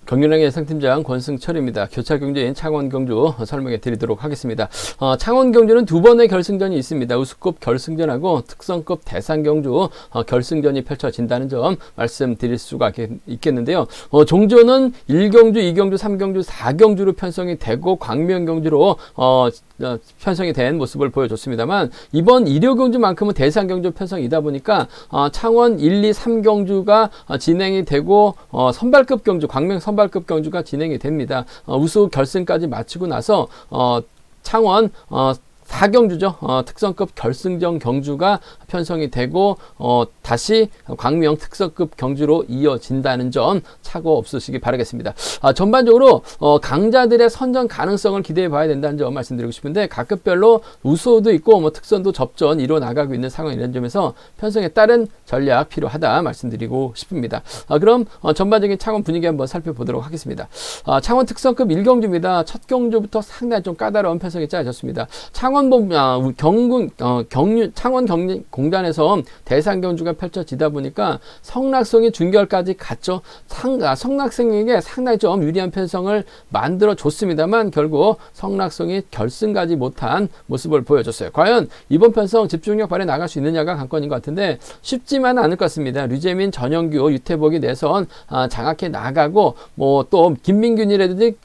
경륜왕의 예상팀장 권승철입니다. 교차경주인 창원경주 설명해 드리도록 하겠습니다. 창원경주는 두 번의 결승전이 있습니다. 우수급 결승전하고 특성급 대상경주 결승전이 펼쳐진다는 점 말씀드릴 수가 있겠는데요. 종조는 1경주, 2경주, 3경주, 4경주로 편성이 되고 광명경주로 편성이 된 모습을 보여줬습니다만, 이번 1호경주만큼은 대상경주 편성이다 보니까 창원 1, 2, 3경주가 진행이 되고 선발급 경주, 광명 선발급 경주가 진행이 됩니다. 우수 결승까지 마치고 나서 창원 4경주죠. 특성급 결승전 경주가 편성이 되고 다시 광명 특성급 경주로 이어진다는 점 착오 없으시기 바라겠습니다. 전반적으로 강자들의 선전 가능성을 기대해 봐야 된다는 점 말씀드리고 싶은데, 각급별로 우수도 있고 특선도 접전 이뤄 나가고 있는 상황이라는 점에서 편성에 따른 전략 필요하다 말씀드리고 싶습니다. 그럼 전반적인 창원 분위기 한번 살펴보도록 하겠습니다. 창원 특성급 1경주입니다. 첫 경주부터 상당히 좀 까다로운 편성이 짜여졌습니다. 창원 경륜공단에서 대상 경주가 펼쳐지다 보니까 성낙송이 준결까지 갔죠. 성낙송에게 상당히 좀 유리한 편성을 만들어 줬습니다만, 결국 성낙송이 결승까지 못한 모습을 보여줬어요. 과연 이번 편성 집중력 발휘 나갈 수 있느냐가 관건인 것 같은데, 쉽지만은 않을 것 같습니다. 류재민, 전영규, 유태복이 내선 장악해 나가고, 또 김민균이라든지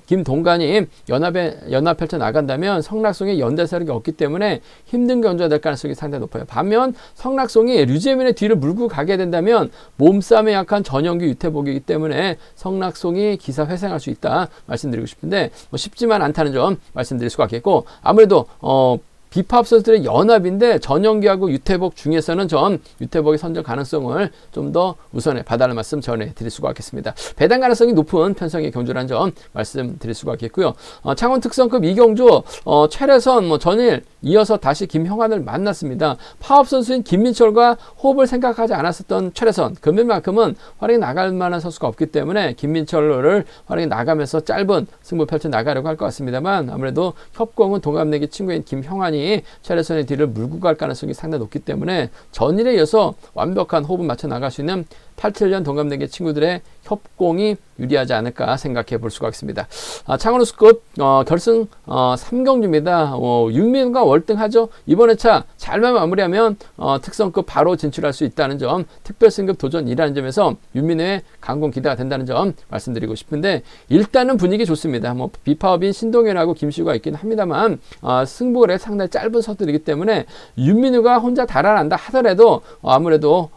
김동관이 연합 펼쳐 나간다면 성낙송의 연대 세력이 없기 때문에 힘든 경주가 될 가능성이 상당히 높아요. 반면 성낙송이 류재민의 뒤를 물고 가게 된다면 몸싸움에 약한 전영규, 유태복이기 때문에 성낙송이 기사 회생할 수 있다 말씀드리고 싶은데, 쉽지만 않다는 점 말씀드릴 수가 있겠고, 아무래도 비파업 선수들의 연합인데 전영기하고 유태복 중에서는 유태복의 선정 가능성을 좀 더 우선에 봐달라는 말씀 전해드릴 수가 있겠습니다. 배당 가능성이 높은 편성의 경주라는 점 말씀드릴 수가 있겠고요. 창원 특성급 2경주 최래선, 전일 이어서 다시 김형환을 만났습니다. 파업 선수인 김민철과 호흡을 생각하지 않았었던 최래선, 금일만큼은 활약이 나갈 만한 선수가 없기 때문에 김민철을 활약이 나가면서 짧은 승부 펼쳐 나가려고 할 것 같습니다만, 아무래도 협공은 동갑내기 친구인 김형환이 최래선의 뒤를 물고 갈 가능성이 상당히 높기 때문에 전일에 이어서 완벽한 호흡을 맞춰 나갈 수 있는 87년 동갑내기 친구들의 협공이 유리하지 않을까 생각해 볼 수가 있습니다. 창원 우수급 결승 3경주입니다. 윤민우가 월등하죠. 이번 회차 잘만 마무리하면 특성급 바로 진출할 수 있다는 점, 특별승급 도전이라는 점에서 윤민우의 강공 기대가 된다는 점 말씀드리고 싶은데, 일단은 분위기 좋습니다. 비파업인 신동현하고 김시우가 있긴 합니다만 승부거래 상당히 짧은 서들이기 때문에 윤민우가 혼자 달아난다 하더라도 아무래도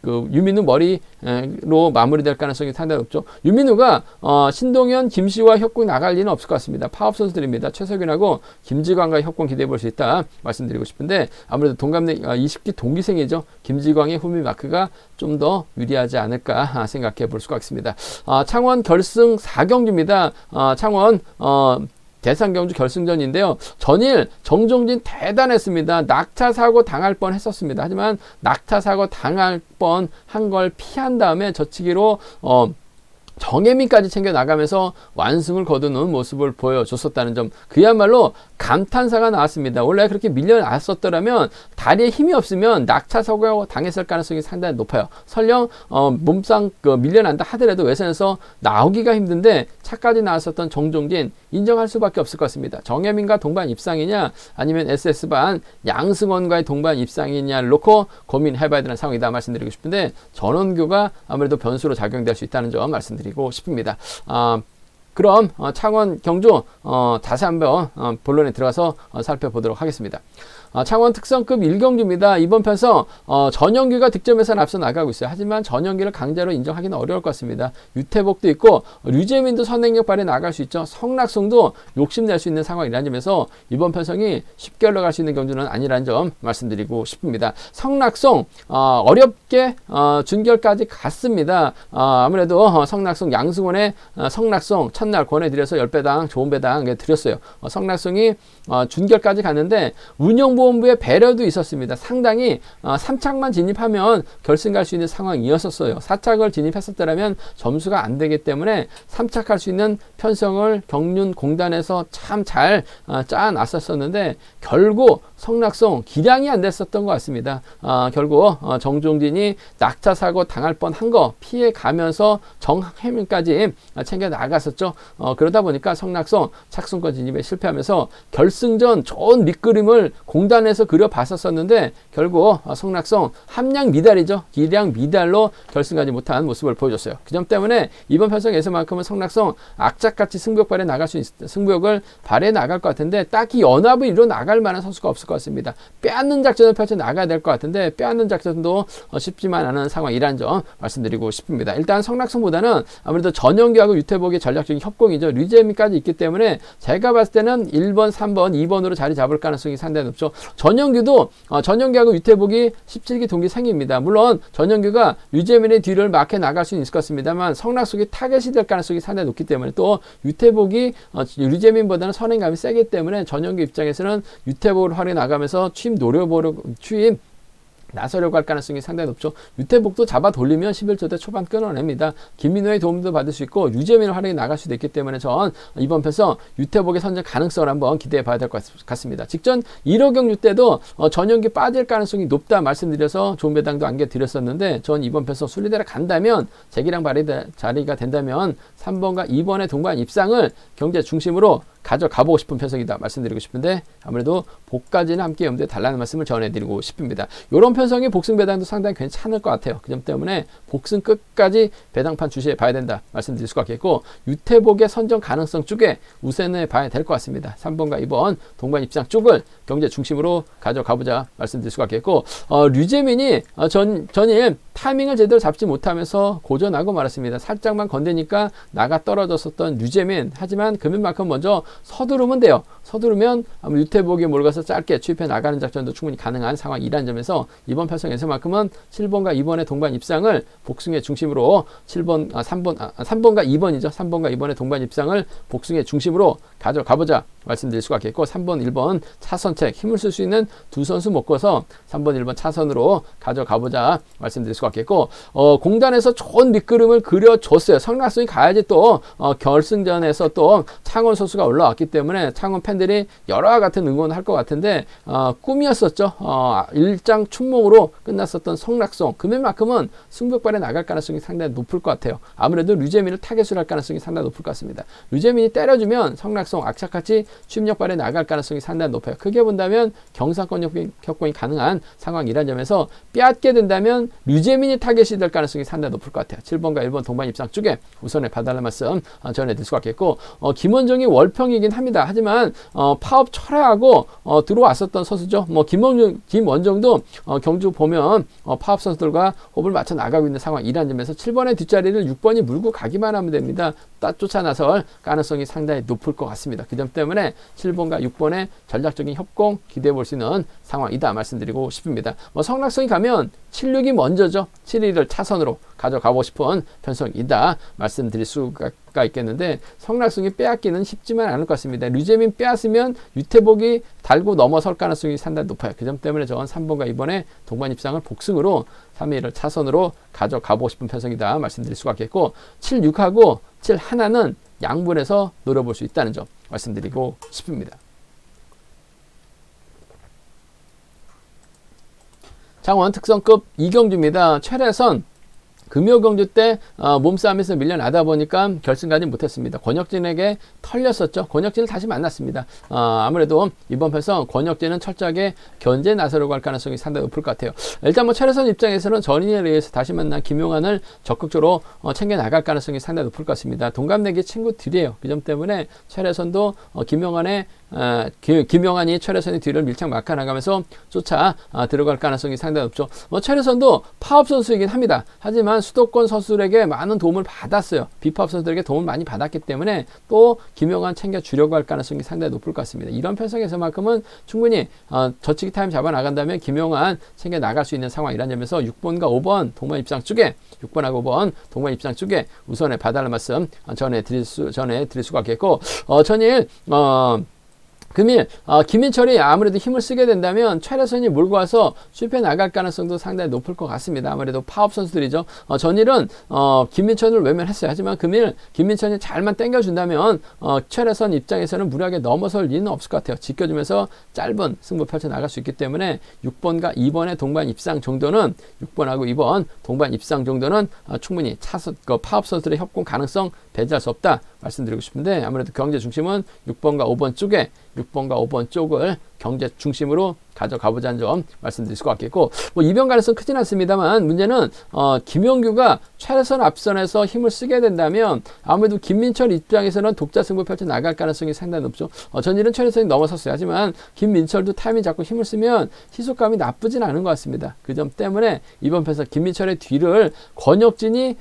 윤민우 머리로 마무리될 가능성이 상당히 높죠. 윤민우가 신동현, 김시우와 협공 나갈 리는 없을 것 같습니다. 파업 선수들입니다. 최석윤하고 김지광과 협공 기대해 볼 수 있다 말씀드리고 싶은데, 아무래도 동갑내 20기 동기생이죠. 김지광의 후미 마크가 좀 더 유리하지 않을까 생각해 볼 수가 있습니다. 창원 결승 4경주입니다. 창원 대상경주 결승전인데요. 전일 정종진 대단했습니다. 낙차사고 당할 뻔 했었습니다. 하지만 낙차사고 당할 뻔 한 걸 피한 다음에 젖히기로 정혜민까지 챙겨 나가면서 완승을 거두는 모습을 보여줬었다는 점, 그야말로 감탄사가 나왔습니다. 원래 그렇게 밀려났었더라면 다리에 힘이 없으면 낙차사고 당했을 가능성이 상당히 높아요. 설령 몸상 밀려난다 하더라도 외선에서 나오기가 힘든데 차까지 나왔었던 정종진 인정할 수밖에 없을 것 같습니다. 정혜민과 동반 입상이냐 아니면 SS반 양승원과의 동반 입상이냐를 놓고 고민해봐야 되는 상황이다 말씀드리고 싶은데, 전원규가 아무래도 변수로 작용될 수 있다는 점 말씀드리고 싶습니다. 그럼 창원 경주 다시 한번 본론에 들어가서 살펴보도록 하겠습니다. 창원 특성급 1경주입니다. 이번 편성 전영규가 득점에서 앞서 나가고 있어요. 하지만 전영규를 강자로 인정하기는 어려울 것 같습니다. 유태복도 있고 류재민도 선행력 발휘 나갈 수 있죠. 성낙송도 욕심낼 수 있는 상황이라는 점에서 이번 편성이 쉽게 올라갈 수 있는 경주는 아니라는 점 말씀드리고 싶습니다. 성낙송 어렵게 준결까지 갔습니다. 아무래도 성낙송 양승원의 성낙송 첫날 권해드려서 10배당 좋은 배당 드렸어요. 성낙송이 준결까지 갔는데 운영부 양보원부의 배려도 있었습니다. 상당히 3착만 진입하면 결승 갈 수 있는 상황이었었어요. 4착을 진입했었더라면 점수가 안 되기 때문에 3착할 수 있는 편성을 경륜공단에서 참 잘 짜놨었었는데 결국 성낙송 기량이 안 됐었던 것 같습니다. 결국 정종진이 낙차 사고 당할 뻔한 거 피해 가면서 정해민까지 챙겨 나갔었죠. 그러다 보니까 성낙송 착순권 진입에 실패하면서 결승전 좋은 밑그림을 공단에서 그려봤었었는데 결국 성낙송 함량 미달이죠. 기량 미달로 결승 가지 못한 모습을 보여줬어요. 그 점 때문에 이번 편성에서만큼은 성낙송 악착같이 승부욕 발휘 나갈 수 승부욕을 발휘해 나갈 것 같은데 딱히 연합을 이뤄 나갈 만한 선수가 없을 것 같습니다. 빼앗는 작전을 펼쳐 나가야 될 것 같은데 빼앗는 작전도 쉽지만 않은 상황이라는 점 말씀드리고 싶습니다. 일단 성낙송보다는 아무래도 전영규하고 유태복의 전략적인 협공이죠. 류재민까지 있기 때문에 제가 봤을 때는 1번, 3번, 2번으로 자리 잡을 가능성이 상당히 높죠. 전영규하고 유태복이 17기 동기생입니다. 물론 전영규가 류재민의 뒤를 막혀 나갈 수는 있을 것 같습니다만 성낙송이 타겟이 될 가능성이 상당히 높기 때문에 또 유태복이 류재민보다는 선행감이 세기 때문에 전영규 입장에서는 유태복을 활용해 나가면서 취임 나서려고 할 가능성이 상당히 높죠. 유태복도 잡아 돌리면 11조 대 초반 끊어냅니다. 김민호의 도움도 받을 수 있고 류재민을 활용해 나갈 수도 있기 때문에 전 이번 편에서 유태복의 선정 가능성을 한번 기대해 봐야 될 것 같습니다. 직전 1호 경주 때도 전용기 빠질 가능성이 높다 말씀드려서 좋은 배당도 안겨드렸었는데 전 이번 편에서 순리대로 간다면 재기량 발휘 자리가 된다면 3번과 2번의 동반 입상을 경제 중심으로 가져가보고 싶은 편성이다 말씀드리고 싶은데 아무래도 복까지는 함께 염두에 달라는 말씀을 전해드리고 싶습니다. 이런 편성이 복승 배당도 상당히 괜찮을 것 같아요. 그 점 때문에 복승 끝까지 배당판 주시해 봐야 된다 말씀드릴 수가 있겠고 유태복의 선정 가능성 쪽에 우선해 봐야 될 것 같습니다. 3번과 2번 동반 입상 쪽을 경제 중심으로 가져가보자 말씀드릴 수가 있겠고 류재민이 전일 타이밍을 제대로 잡지 못하면서 고전하고 말았습니다. 살짝만 건드니까 나가 떨어졌었던 류재민 하지만 금연만큼 먼저 서두르면 돼요. 서두르면 유태복에 몰아가서 짧게 추입해 나가는 작전도 충분히 가능한 상황이라는 점에서 이번 편성에서만큼은 7번과 2번의 동반 입상을 복승의 중심으로 3번과 2번이죠. 3번과 2번의 동반 입상을 복승의 중심으로 가져가보자 말씀드릴 수가 있겠고 3번, 1번 차선책 힘을 쓸 수 있는 두 선수 묶어서 3번, 1번 차선으로 가져가보자 말씀드릴 수가 있겠고 공단에서 좋은 밑그림을 그려줬어요. 성낙송이 가야지 또 결승전에서 또 창원 선수가 올라왔기 때문에 창원 팬들이 여러와 같은 응원을 할 것 같은데 꿈이었었죠. 일장 춘몽으로 끝났었던 성낙송 금연만큼은 승부발에 나갈 가능성이 상당히 높을 것 같아요. 아무래도 류재민을 타겟으로 할 가능성이 상당히 높을 것 같습니다. 류재민이 때려주면 성낙송 악착같이 취임력발에 나갈 가능성이 상당히 높아요. 크게 본다면 경상권 협공이 가능한 상황이라는 점에서 빼앗게 된다면 류재민이 타겟이 될 가능성이 상당히 높을 것 같아요. 7번과 1번 동반 입상 쪽에 우선에 봐달라는 말씀 전해드릴 수가 있겠고 김원정이 월평이긴 합니다. 하지만 파업 철회하고 들어왔었던 선수죠. 김원정도 경주 보면 파업 선수들과 호흡을 맞춰 나가고 있는 상황이라는 점에서 7번의 뒷자리를 6번이 물고 가기만 하면 됩니다. 쫓아 나설 가능성이 상당히 높을 것 같습니다. 그 점 때문에 7번과 6번의 전략적인 협공 기대해 볼 수 있는 상황이다 말씀드리고 싶습니다. 성낙송이 가면 7, 6이 먼저죠. 7, 2를 차선으로 가져가고 싶은 편성이다 말씀드릴 수가 있겠는데 성낙송이 빼앗기는 쉽지만 않을 것 같습니다. 류재민 빼앗으면 유태복이 달고 넘어설 가능성이 상당히 높아요. 그 점 때문에 저는 3번과 2번의 동반 입상을 복승으로 3, 2를 차선으로 가져가고 싶은 편성이다 말씀드릴 수가 있겠고 7, 6하고 7, 하나는 양분해서 노려볼 수 있다는 점 말씀드리고 싶습니다. 창원 특성급 이경주입니다. 최래선 금요경주 때 몸싸움에서 밀려나다 보니까 결승까지 못했습니다. 권혁진에게 털렸었죠. 권혁진을 다시 만났습니다. 아무래도 이번 편에서 권혁진은 철저하게 견제에 나서려고 할 가능성이 상당히 높을 것 같아요. 일단 최래선 입장에서는 전인에 의해서 다시 만난 김용환을 적극적으로 챙겨 나갈 가능성이 상당히 높을 것 같습니다. 동갑내기 친구들이에요. 그 점 때문에 최래선도 김용환이 최래선의 뒤를 밀착 막아 나가면서 쫓아 들어갈 가능성이 상당히 높죠. 최래선도 파업 선수이긴 합니다. 하지만 수도권 선수들에게 많은 도움을 받았어요. 비파업 선수들에게 도움을 많이 받았기 때문에 또 김용환 챙겨주려고 할 가능성이 상당히 높을 것 같습니다. 이런 편성에서만큼은 충분히 저치기 타임 잡아 나간다면 김용환 챙겨 나갈 수 있는 상황이라는 점에서 6번과 5번 동반 입상 쪽에 6번하고 5번 동반 입상 쪽에 우선에 봐달라는 말씀 전해드릴 수가 있겠고 전일 금일 김민철이 아무래도 힘을 쓰게 된다면 최래선이 몰고 와서 슈퍼에 나갈 가능성도 상당히 높을 것 같습니다. 아무래도 파업 선수들이죠. 전일은 김민철을 외면했어요. 하지만 금일 김민철이 잘만 당겨준다면 최래선 입장에서는 무리하게 넘어설 일은 없을 것 같아요. 지켜주면서 짧은 승부 펼쳐 나갈 수 있기 때문에 6번과 2번의 동반 입상 정도는 6번하고 2번 동반 입상 정도는 충분히 파업 선수들의 협공 가능성 배제할 수 없다 말씀드리고 싶은데, 아무래도 경제 중심은 6번과 5번 쪽에 6번과 5번 쪽을 경제 중심으로 가져가보자는 점 말씀드릴 것 같겠고, 뭐 이변 가능성 크진 않습니다만 문제는 김용규가 최래선 앞선에서 힘을 쓰게 된다면 아무래도 김민철 입장에서는 독자 승부 펼쳐 나갈 가능성이 상당히 높죠. 전일은 최래선이 넘어섰어요. 하지만 김민철도 타이밍 잡고 힘을 쓰면 희소감이 나쁘진 않은 것 같습니다. 그 점 때문에 이번 편에서 김민철의 뒤를 권혁진이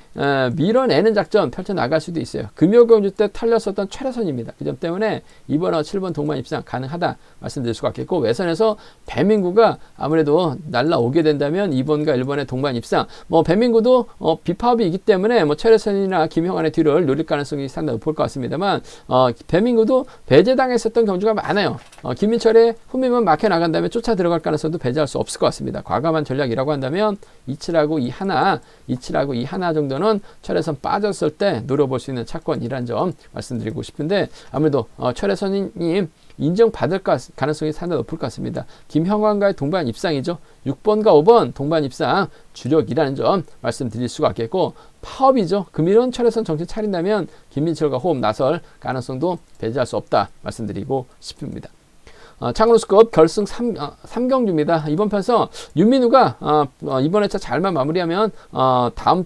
밀어내는 작전 펼쳐 나갈 수도 있어요. 금요경주 때 털렸었던 최래선입니다. 그 점 때문에 2번하고 7번 동반 입상 가능하다 말씀드릴 수가 있겠고, 외선에서 배민구가 아무래도 날라오게 된다면 2번과 1번의 동반 입상, 뭐 배민구도 비파업이기 때문에 뭐 최래선이나 김형환의 뒤를 노릴 가능성이 상당히 높을 것 같습니다만, 배민구도 배제당했었던 경주가 많아요. 김민철의 후미만 막혀 나간다면 쫓아 들어갈 가능성도 배제할 수 없을 것 같습니다. 과감한 전략이라고 한다면 27하고 2 하나 정도는 최래선 빠졌을 때 노려볼 수 있는 차권이란 점 말씀드리고 싶은데, 아무래도 최래선님 인정받을 가능성이 상당히 높을 것 같습니다. 김형환과의 동반 입상이죠. 6번과 5번 동반 입상 주력이라는 점 말씀드릴 수가 있겠고, 파업이죠. 금일은 최래선 정신 차린다면 김민철과 호흡 나설 가능성도 배제할 수 없다 말씀드리고 싶습니다. 창원호수급 결승 3경주입니다. 이번 편에서 윤민우가 이번 회차 잘만 마무리하면 다음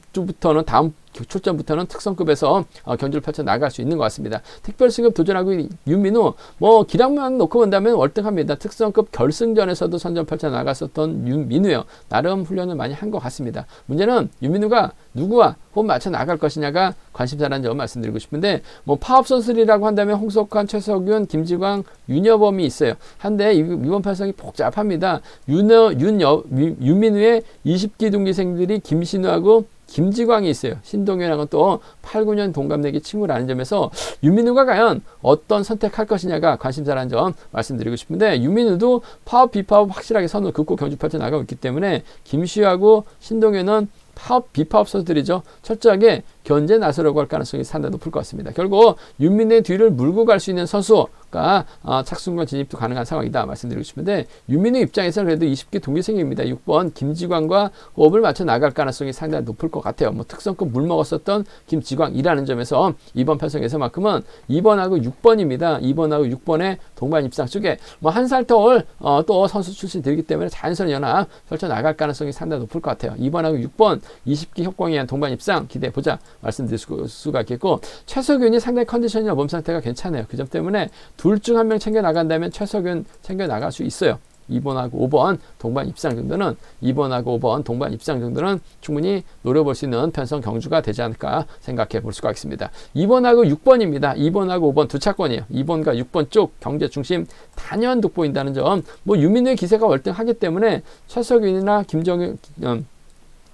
초점부터는 특성급에서 경주를 펼쳐 나갈 수 있는 것 같습니다. 특별승급 도전하고 윤민우, 뭐 기량만 놓고 본다면 월등합니다. 특성급 결승전에서도 선전 펼쳐 나갔었던 윤민우요. 나름 훈련을 많이 한 것 같습니다. 문제는 윤민우가 누구와 호흡 맞춰 나갈 것이냐가 관심사라는 점 말씀드리고 싶은데, 뭐 파업 선수들이라고 한다면 홍석환, 최석윤, 김지광, 윤여범이 있어요. 한데 이번 편성이 복잡합니다. 윤민우의 20기 동기생들이 김신우하고 김지광이 있어요. 신동현하고는 또 8, 9년 동갑내기 친구라는 점에서 윤민우가 과연 어떤 선택할 것이냐가 관심사라는 점 말씀드리고 싶은데, 윤민우도 파업, 비파업 확실하게 선을 긋고 경주 펼쳐 나가고 있기 때문에 김시우하고 신동현은 파업, 비파업 선수들이죠. 철저하게 견제 나서려고 할 가능성이 상당히 높을 것 같습니다. 결국 윤민우의 뒤를 물고 갈 수 있는 선수가 착순권 진입도 가능한 상황이다 말씀드리고 싶은데, 윤민우 입장에서는 그래도 20기 동기생입니다. 6번 김지광과 호흡을 맞춰 나갈 가능성이 상당히 높을 것 같아요. 뭐 특성급 물 먹었었던 김지광이라는 점에서 이번 편성에서만큼은 2번하고 6번입니다. 2번하고 6번의 동반 입상 쪽에 뭐 한 살 터울 또 선수 출신들이기 때문에 자연스러운 연합 펼쳐 나갈 가능성이 상당히 높을 것 같아요. 2번하고 6번 20기 협공에 의한 동반 입상 기대해보자 말씀드릴 수가 있겠고, 최석윤이 상당히 컨디션이나 몸 상태가 괜찮아요. 그 점 때문에 둘 중 한 명 챙겨 나간다면 최석윤 챙겨 나갈 수 있어요. 2번하고 5번 동반 입상 정도는 2번하고 5번 동반 입상 정도는 충분히 노려볼 수 있는 편성 경주가 되지 않을까 생각해 볼 수가 있습니다. 2번하고 6번입니다. 2번하고 5번 두 차권이에요. 2번과 6번 쪽 경제 중심 단연 돋보인다는 점, 뭐 유민우의 기세가 월등하기 때문에 최석윤이나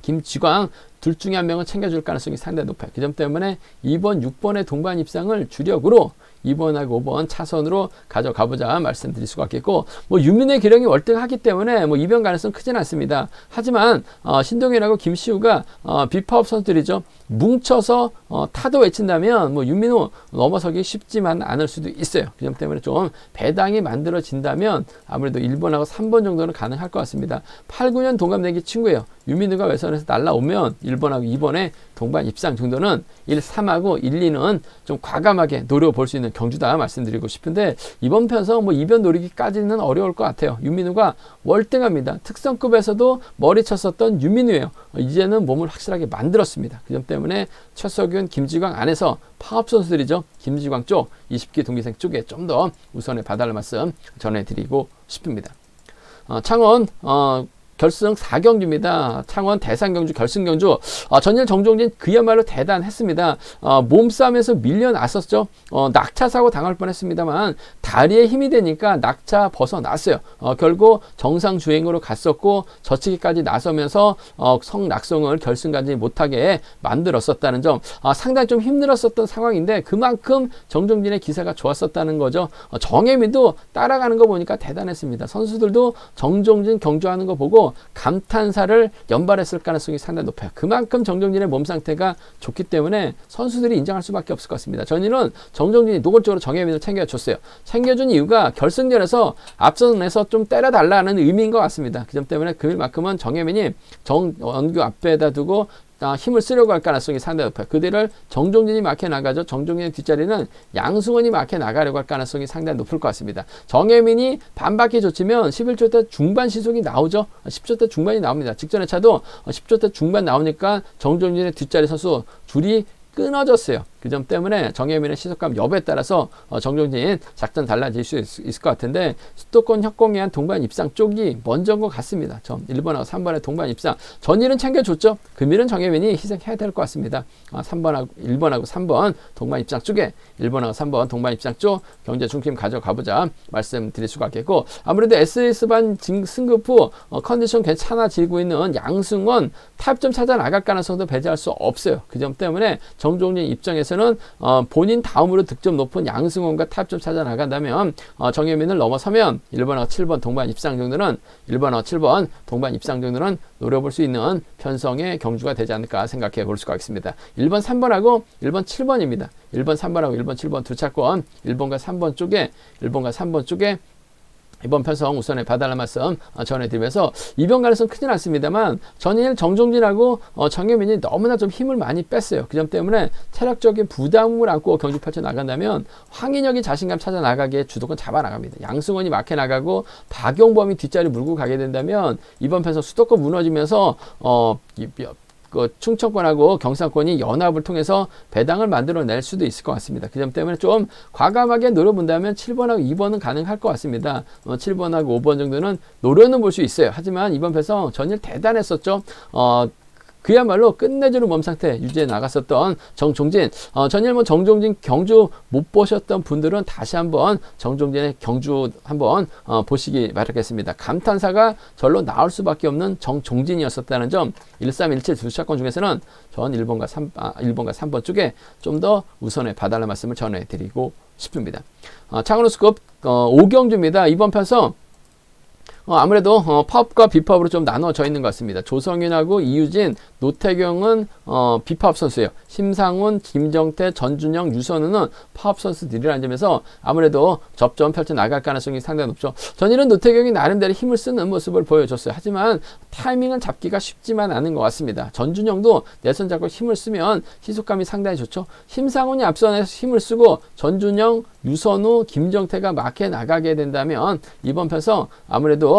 김지광 둘 중에 한 명은 챙겨줄 가능성이 상당히 높아요. 그 점 때문에 2번, 6번의 동반 입상을 주력으로 2번하고 5번 차선으로 가져가보자 말씀드릴 수가 있겠고, 뭐 윤민의 기량이 월등하기 때문에 뭐 이변 가능성 크진 않습니다. 하지만 신동현하고 김시우가 비파업 선수들이죠. 뭉쳐서 타도 외친다면 뭐 윤민우 넘어서기 쉽지만 않을 수도 있어요. 그 점 때문에 좀 배당이 만들어진다면 아무래도 1번하고 3번 정도는 가능할 것 같습니다. 8, 9년 동갑내기 친구예요. 윤민우가 외선에서 날라오면 1번하고 2번의 동반 입상 정도는 1, 3하고 1, 2는 좀 과감하게 노려볼 수 있는 경주다 말씀드리고 싶은데, 이번 편성 뭐 이변 노리기까지는 어려울 것 같아요. 윤민우가 월등합니다. 특성급에서도 머리 쳤었던 윤민우예요. 이제는 몸을 확실하게 만들었습니다. 그 점 때문에 최석윤, 김지광 안에서 파업 선수들이죠. 김지광 쪽 20기 동기생 쪽에 좀 더 우선에 봐달라는 말씀 전해드리고 싶습니다. 창원 결승 4경주입니다. 창원 대상경주 결승경주. 전일 정종진 그야말로 대단했습니다. 몸싸움에서 밀려났었죠. 낙차 사고 당할 뻔했습니다만 다리에 힘이 되니까 낙차 벗어났어요. 결국 정상 주행으로 갔었고 저치기까지 나서면서 성낙송을 결승까지 못하게 만들었었다는 점, 상당히 좀 힘들었었던 상황인데 그만큼 정종진의 기세가 좋았었다는 거죠. 정혜민도 따라가는 거 보니까 대단했습니다. 선수들도 정종진 경주하는 거 보고 감탄사를 연발했을 가능성이 상당히 높아요. 그만큼 정종진의 몸 상태가 좋기 때문에 선수들이 인정할 수밖에 없을 것 같습니다. 전일은 정종진이 노골적으로 정혜민을 챙겨줬어요. 챙겨준 이유가 결승전에서 앞선에서 좀 때려달라는 의미인 것 같습니다. 그 점 때문에 금일만큼은 정혜민이 정원규 앞에다 두고 힘을 쓰려고 할 가능성이 상당히 높아요. 그들을 정종진이 막혀 나가죠. 정종진의 뒷자리는 양승원이 막혀 나가려고 할 가능성이 상당히 높을 것 같습니다. 정혜민이 반바퀴 줬으면 11초대 중반 시속이 나오죠. 10초대 중반이 나옵니다. 직전의 차도 10초대 중반 나오니까 정종진의 뒷자리 선수 줄이 끊어졌어요. 그 점 때문에 정혜민의 시속감 여부에 따라서 정종진 작전 달라질 수 있을 것 같은데 수도권 협공위한 동반 입상 쪽이 먼저인 것 같습니다. 1번하고 3번의 동반 입상. 전일은 챙겨줬죠. 금일은 정혜민이 희생해야 될 것 같습니다. 1번하고 3번 동반 입상 쪽에 1번하고 3번 동반 입상 쪽 경제 중심 가져가보자 말씀드릴 수가 있겠고, 아무래도 SS반 승급 후 컨디션 괜찮아지고 있는 양승원 타협점 찾아 나갈 가능성도 배제할 수 없어요. 그 점 때문에 정종진 입장에서 본인 다음으로 득점 높은 양승원과 타협점 찾아 나간다면 정혜민을 넘어서면 1번하고 7번 동반 입상 정도는 1번하고 7번 동반 입상 정도는 노려볼 수 있는 편성의 경주가 되지 않을까 생각해 볼 수가 있습니다. 1번 3번하고 1번 7번입니다. 1번 3번하고 1번 7번 두 차권 1번과 3번 쪽에 이번 편성 우선에 봐달라는 말씀 전해드리면서 이변 가능성 크진 않습니다만 전일 정종진하고 정혜민이 너무나 좀 힘을 많이 뺐어요. 그 점 때문에 체력적인 부담을 안고 경주 펼쳐 나간다면 황인혁이 자신감 찾아 나가기에 주도권 잡아 나갑니다. 양승원이 막혀 나가고 박용범이 뒷자리 물고 가게 된다면 이번 편성 수도권 무너지면서 충청권하고 경상권이 연합을 통해서 배당을 만들어낼 수도 있을 것 같습니다. 그 점 때문에 좀 과감하게 노려본다면 7번하고 2번은 가능할 것 같습니다. 7번하고 5번 정도는 노려는 볼 수 있어요. 하지만 이번 배성 전일 대단했었죠. 그야말로 끝내주는 몸 상태 유지해 나갔었던 정종진. 전일 정종진 경주 못 보셨던 분들은 다시 한번 정종진의 경주 한번 보시기 바라겠습니다. 감탄사가 절로 나올 수밖에 없는 정종진이었었다는 점, 1317 두 사건 중에서는 전 1번과 3번 쪽에 좀 더 우선에 봐달라는 말씀을 전해드리고 싶습니다. 창원호수급 5경주입니다. 이번 편성 아무래도 파업과 비파업으로 좀 나눠져 있는 것 같습니다. 조성윤하고 이유진, 노태경은 비파업 선수예요. 심상훈, 김정태, 전준영, 유선우는 파업 선수들이라는 점에서 아무래도 접점 펼쳐 나갈 가능성이 상당히 높죠. 전일은 노태경이 나름대로 힘을 쓰는 모습을 보여줬어요. 하지만 타이밍을 잡기가 쉽지만 않은 것 같습니다. 전준영도 내선 잡고 힘을 쓰면 시속감이 상당히 좋죠. 심상훈이 앞선에서 힘을 쓰고 전준영, 유선우, 김정태가 막혀 나가게 된다면 이번 편성 아무래도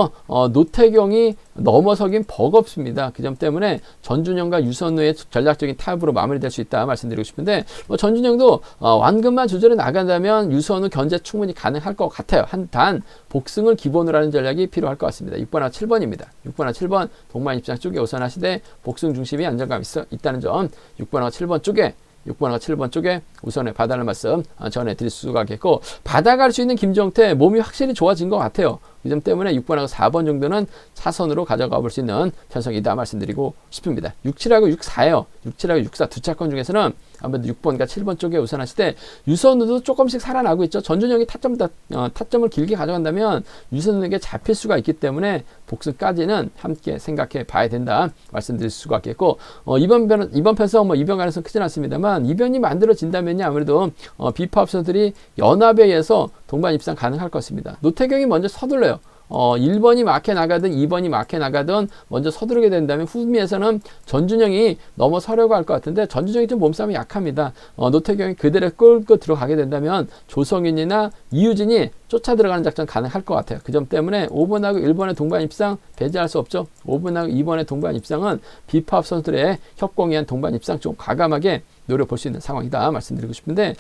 노태경이 넘어서긴 버겁습니다. 그 점 때문에 전준영과 유선우의 전략적인 타협으로 마무리될 수 있다 말씀드리고 싶은데, 전준영도 완급만 조절해 나간다면 유선우 견제 충분히 가능할 것 같아요. 단 복승을 기본으로 하는 전략이 필요할 것 같습니다. 6번하고 7번입니다. 6번하고 7번 동반 입장 쪽에 우선하시되 복승 중심이 안정감 있다는 점, 6번하고 7번 쪽에 우선에 받아갈 말씀 전해드릴 수가 있겠고, 받아갈 수 있는 김정태 몸이 확실히 좋아진 것 같아요. 이 점 때문에 6번하고 4번 정도는 차선으로 가져가 볼 수 있는 편성이다 말씀드리고 싶습니다. 67하고 64예요. 67하고 64 두 차권 중에서는 아무래도 6번과 7번 쪽에 우선하실 때 유선우도 조금씩 살아나고 있죠. 전준영이 타점을 길게 가져간다면 유선우에게 잡힐 수가 있기 때문에 복수까지는 함께 생각해 봐야 된다 말씀드릴 수가 있겠고, 이번 편성 이변 가능성 크진 않습니다만 이변이 만들어진다면 아무래도 비파업 선수들이 연합에 의해서 동반 입상 가능할 것입니다. 노태경이 먼저 서둘러요. 1번이 막혀 나가든 2번이 막혀 나가든 먼저 서두르게 된다면 후미에서는 전준영이 넘어서려고 할 것 같은데 전준영이 좀 몸싸움이 약합니다. 노태경이 그대로 끌고 들어가게 된다면 조성윤이나 이유진이 쫓아 들어가는 작전 가능할 것 같아요. 그 점 때문에 5번하고 1번의 동반 입상 배제할 수 없죠. 5번하고 2번의 동반 입상은 비파업 선수들의 협공위한 동반 입상 좀 과감하게 노려볼 수 있는 상황이다 말씀드리고 싶은데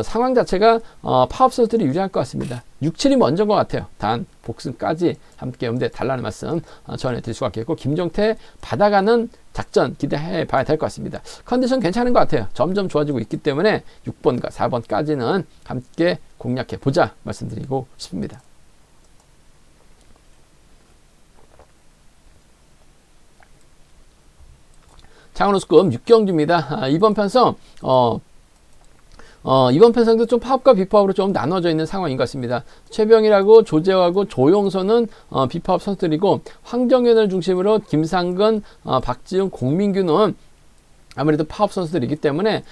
상황 자체가 파업 선수들이 유리할 것 같습니다. 6, 7이 먼저인 것 같아요. 단 복승까지 함께 염두에 달라는 말씀 전해드릴 수가 있겠고, 김종태 받아가는 작전 기대해 봐야 될 것 같습니다. 컨디션 괜찮은 것 같아요. 점점 좋아지고 있기 때문에 6번과 4번까지는 함께 공략해 보자 말씀드리고 싶습니다. 창원호수급 6경주입니다. 이번 편성 이번 편성도 좀 파업과 비파업으로 좀 나눠져 있는 상황인 것 같습니다. 최병일하고 조재호하고 조용서는 비파업 선수들이고, 황정현을 중심으로 김상근, 박지훈, 공민규는 아무래도 파업 선수들이기 때문에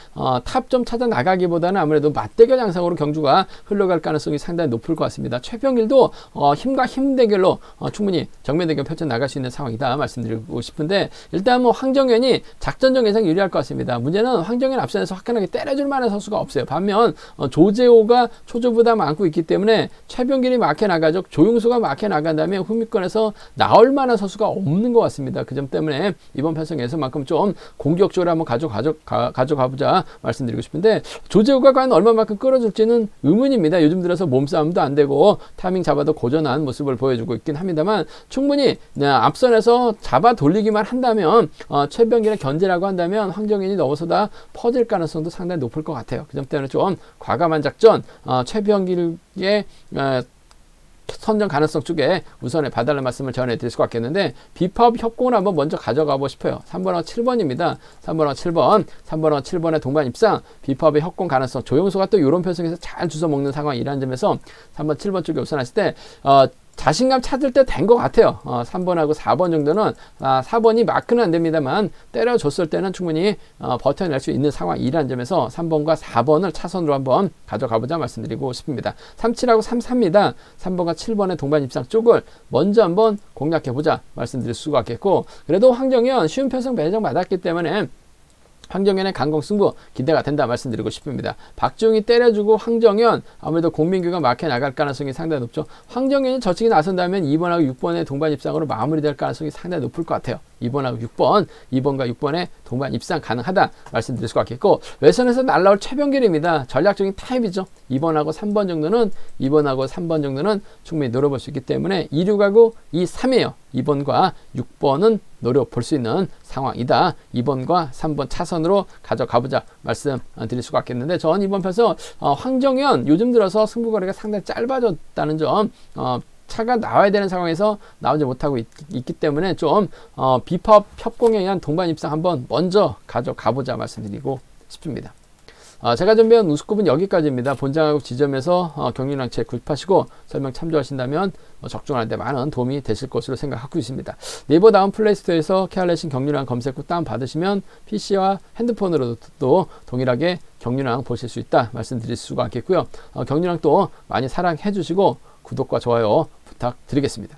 탑 좀 찾아 나가기보다는 아무래도 맞대결 양상으로 경주가 흘러갈 가능성이 상당히 높을 것 같습니다. 최병일도 힘과 힘 대결로 충분히 정면 대결 펼쳐 나갈 수 있는 상황이다 말씀드리고 싶은데, 일단 뭐 황정현이 작전적 예상 유리할 것 같습니다. 문제는 황정현 앞선에서 화끈하게 때려줄 만한 선수가 없어요. 반면 조재호가 초조부담 안고 있기 때문에 최병길이 막혀 나가죠. 조용수가 막혀 나간다면 후미권에서 나올 만한 선수가 없는 것 같습니다. 그 점 때문에 이번 편성에서만큼 좀 공격적으로 한번 가져가보자 말씀드리고 싶은데, 조재호가 과연 얼마만큼 끌어줄지는 의문입니다. 요즘 들어서 몸싸움도 안 되고 타이밍 잡아도 고전한 모습을 보여주고 있긴 합니다만, 충분히 앞선에서 잡아 돌리기만 한다면 최병길의 견제라고 한다면 황정현이 넘어서다 퍼질 가능성도 상당히 높을 것 같아요. 그 점 때문에 좀 과감한 작전, 최병길의 선정 가능성 쪽에 우선에 봐달라는 말씀을 전해드릴 수가 있겠는데, 비파업 협공을 한번 먼저 가져가고 싶어요. 3번하고 7번입니다. 3번하고 7번, 3번하고 7번의 동반 입상, 비파업의 협공 가능성, 조용수가 또 이런 편성에서 잘 주워 먹는 상황이라는 점에서 3번, 7번 쪽에 우선하실 때 자신감 찾을 때 된 것 같아요. 3번하고 4번 정도는 4번이 마크는 안 됩니다만 때려줬을 때는 충분히 버텨낼 수 있는 상황이라는 점에서 3번과 4번을 차선으로 한번 가져가보자 말씀드리고 싶습니다. 37하고 33입니다. 3번과 7번의 동반 입상 쪽을 먼저 한번 공략해보자 말씀드릴 수가 있겠고, 그래도 황정현 쉬운 편성 배정 받았기 때문에 황정현의 강공 승부 기대가 된다 말씀드리고 싶습니다. 박지웅이 때려주고 황정현, 아무래도 공민규가 막혀 나갈 가능성이 상당히 높죠. 황정현이 저측이 나선다면 2번하고 6번의 동반 입상으로 마무리될 가능성이 상당히 높을 것 같아요. 2번하고 6번, 2번과 6번의 동반 입상 가능하다 말씀드릴 수가 있겠고, 외선에서 날라올 최병길입니다. 전략적인 타입이죠. 2번하고 3번 정도는 충분히 노려볼 수 있기 때문에 2, 6하고 2, 3이에요. 2번과 6번은 노려볼 수 있는 상황이다. 2번과 3번 차선으로 가져가보자 말씀 드릴 수가 있겠는데, 전 이번 편에서 황정현 요즘 들어서 승부거리가 상당히 짧아졌다는 점, 차가 나와야 되는 상황에서 나오지 못하고 있기 때문에 좀 비파업 협공에 의한 동반 입상 한번 먼저 가져가보자 말씀드리고 싶습니다. 제가 준비한 우스컵은 여기까지입니다. 본장하고 지점에서 경륜랑 책 구입하시고 설명 참조하신다면 적중할 때 많은 도움이 되실 것으로 생각하고 있습니다. 네이버 다운 플레이스토어에서 케알레신 경륜랑 검색 후 다운받으시면 PC와 핸드폰으로도 동일하게 경륜랑 보실 수 있다 말씀드릴 수가 있겠고요. 경륜랑 또 많이 사랑해 주시고 구독과 좋아요 부탁드리겠습니다.